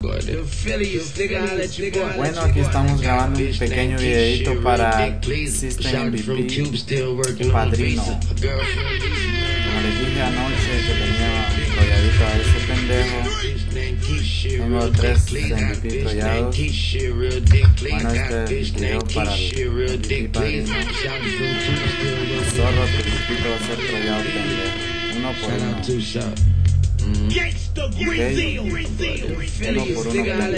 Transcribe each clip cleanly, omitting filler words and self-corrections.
Bueno, aquí estamos grabando un pequeño videito para System MVP Padrino. Como les dije anoche que tenía trolladito a ese pendejo, tengo 3 MVP trollados. Bueno, este video para el MVP Padrino. Zorro, tu grupito va a ser trollado pendejo, 1 por 1. Okay. 1 por 1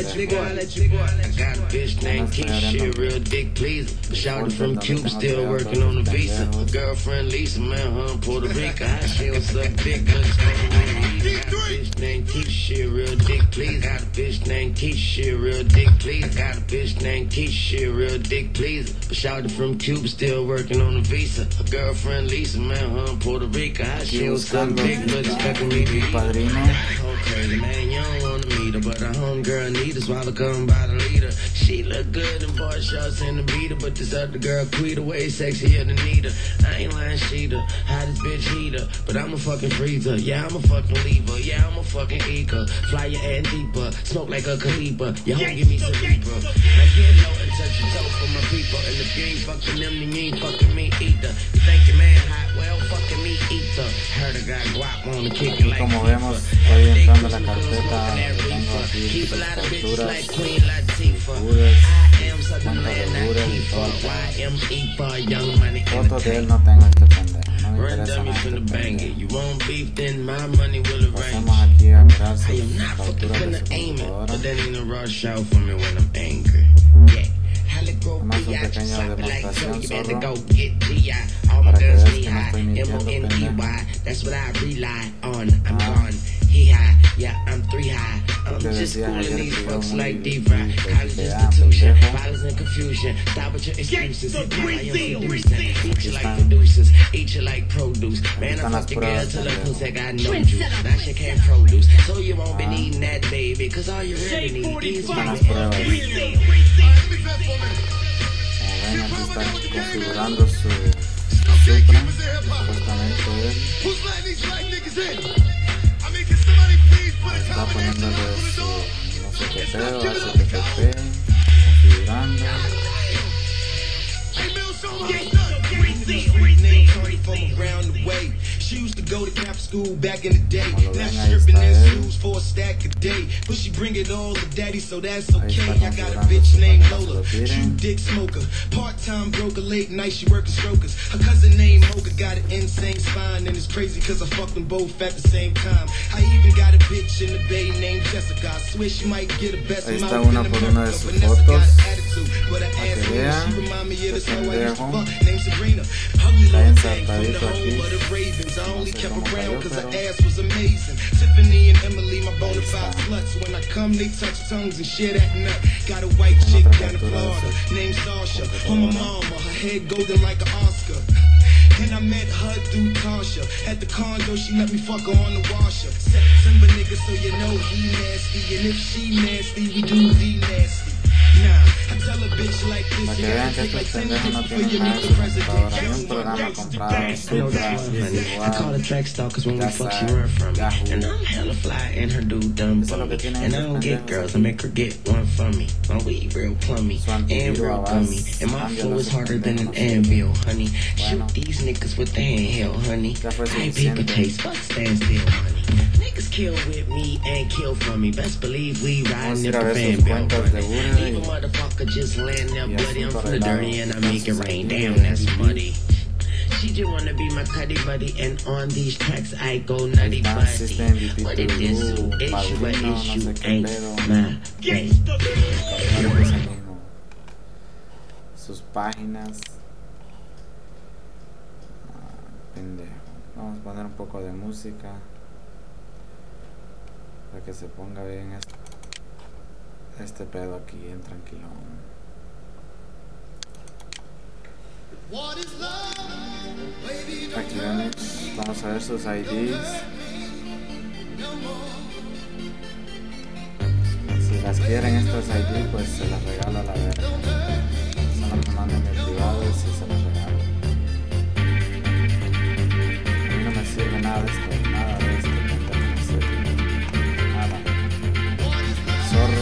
Shouting from Cube, still working on the visa. A girlfriend Lisa, man, her in Puerto Rico. How she was a big bitch named Keisha, she real dick, please. Got a bitch named Keisha, she real dick, please. Got a bitch named Keisha, she real dick, please. Shouting from Cube, still working on the visa. A girlfriend Lisa, man, her in Puerto Rico. How she was a big bitch expecting me to be Padrino. Crazy man, you don't wanna meet her, but her homegirl need her, swallow come by the leader. She look good in boy shorts and the beater, but this other girl Quita way sexier than Nita. I ain't lying, she the hottest bitch heater, but I'm a fucking freezer. Yeah, I'm a fucking lever. Yeah, I'm a fucking eater. Fly your ass deeper, smoke like a Khalifa. Your home give me some Libra. Now get low and touch your toe for my people. And if you ain't fucking them, then you ain't fucking me either. You think your man hot? Well, fucking me either. Heard I got guap on the kick it like como vemos, estoy entrando a la carpeta donde tengo aquí sus capturas, fotos de él no tengo este pendejo, no me interesa más este pendejo. Pasemos aquí a mirar sus capturas de su computadora. Más una pequeña demostración, zorro, para que veas que no estoy mintiendo, pendejo. Te decía ayer que yo muy pendejo. Aquí están las pruebas, ven, aquí está configurando su Supra, supuestamente él está poniéndole su no sé qué pedo, HTTP, configurando. She used to go to Catholic school back in the day. Now she stripping in shoes for a stack a day. But she bring it all to daddy, so that's okay. I got a bitch named Lola, true dick smoker. Part-time broker, late night she working strokers. Her cousin named Mocha got an insane spine, and it's crazy cause I fucked them both at the same time. I even got a bitch in the bay named Jessica. I swear she might get a best mouth in America. Vanessa got an attitude, but her ass she remind me of this hoe I used to fuck named Sabrina. Ugly little thing from the home of the Ravens. I only kept around cause her ass was amazing. Tiffany and Emily, my bona fide sluts. When I come, they touch tongues and share that nut. Got a white chick down in Florida named Sasha. On my mama, her head golden like an Oscar. And I met her through Tasha. At the condo, she let me fuck her on the washer. September nigga, so you know he nasty. And if she nasty, we do the nasty. Nah, I tell a bitch like this. Para que vean que estos pendejos no tienen nada en su computadora, ni un programa comprado, Supra, es igual, ya saben, Yahoo. And I'm hella fly and her dude dumb bummy. And I don't get girls, I make her get one from me. My weed real plummy and real gummy. And my flow is harder than an anvil, honey. Shoot these niggas with the handheld, honey. I paper taste, fuck stand still, honey. Niggas kill with me and kill from me. Best believe we riding if the fan belt running. Leave a motherfucker just laying there bloody. I'm from the dirty and I make it rain. Damn, that's muddy. She just wanna be my cuddy buddy, and on these tracks I go nutty buddy. What it is, issue, what issue ain't my game. Sus páginas. Pendejo. Vamos a poner un poco de música para que se ponga bien este pedo aquí, bien tranquilo. Aquí vamos a ver sus IDs. Si las quieren estas ID, pues se las regalo a la verga. Solo me mandan en privado y si se las regalo. A mí no me sirve nada de esto, nada de esto, pendejo, no sirve nada. Zorro.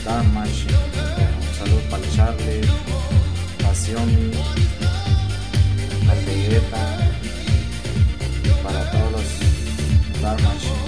Dark Machine. Un saludo para el Charlie, para Xiaomi, al Vegeta, para todos los Dark Machine.